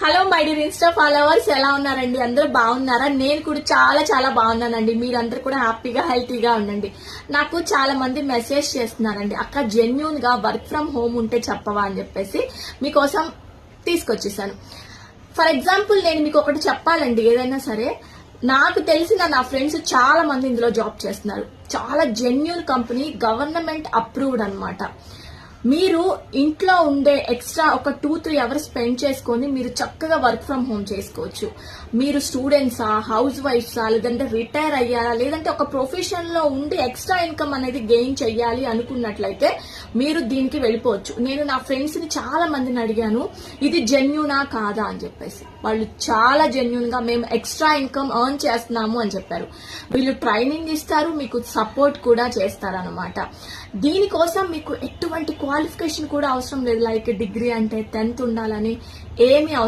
Hello my dear Insta followers, ఎలా ఉన్నారండి? అందరూ బాగున్నారా? నేను కూడా చాలా చాలా బాగున్నానండి. మీరందరూ కూడా హ్యాపీగా హెల్తీగా ఉండండి. నాకు చాలా మంది మెసేజ్ చేస్తున్నారండి, అక్క జెన్యూన్ గా వర్క్ ఫ్రం హోమ్ ఉంటే చెప్పవా అని చెప్పేసి మీకోసం తీసుకొచ్చేసాను. ఫర్ ఎగ్జాంపుల్ నేను మీకు ఒకటి చెప్పాలండి, ఏదైనా సరే నాకు తెలిసిన నా ఫ్రెండ్స్ చాలా మంది ఇందులో జాబ్ చేస్తున్నారు. చాలా జెన్యూన్ కంపెనీ, గవర్నమెంట్ అప్రూవ్డ్ అన్నమాట. మీరు ఇంట్లో ఉండే ఎక్స్ట్రా ఒక 2-3 అవర్స్ స్పెండ్ చేసుకొని మీరు చక్కగా వర్క్ ఫ్రం హోమ్ చేసుకోవచ్చు. మీరు స్టూడెంట్సా, హౌస్ వైఫ్సా, లేదంటే రిటైర్ అయ్యారా, లేదంటే ఒక ప్రొఫెషన్ లో ఉండి ఎక్స్ట్రా ఇన్కమ్ అనేది గెయిన్ చెయ్యాలి అనుకున్నట్లయితే మీరు దీనికి వెళ్ళిపోవచ్చు. నేను నా ఫ్రెండ్స్ ని చాలా మందిని అడిగాను, ఇది జెన్యూనా కాదా అని చెప్పేసి. వాళ్ళు చాలా జెన్యూన్ గా మేము ఎక్స్ట్రా ఇన్కమ్ ఎర్న్ చేస్తున్నాము అని చెప్పారు. వీళ్ళు ట్రైనింగ్ ఇస్తారు, మీకు సపోర్ట్ కూడా చేస్తారనమాట. దీనికోసం మీకు ఎటువంటి క్వాలిఫికేషన్ కూడా అవసరం లేదు. లైక్ డిగ్రీ అంటే 10th ఉండాలని ఏమీ అవసరం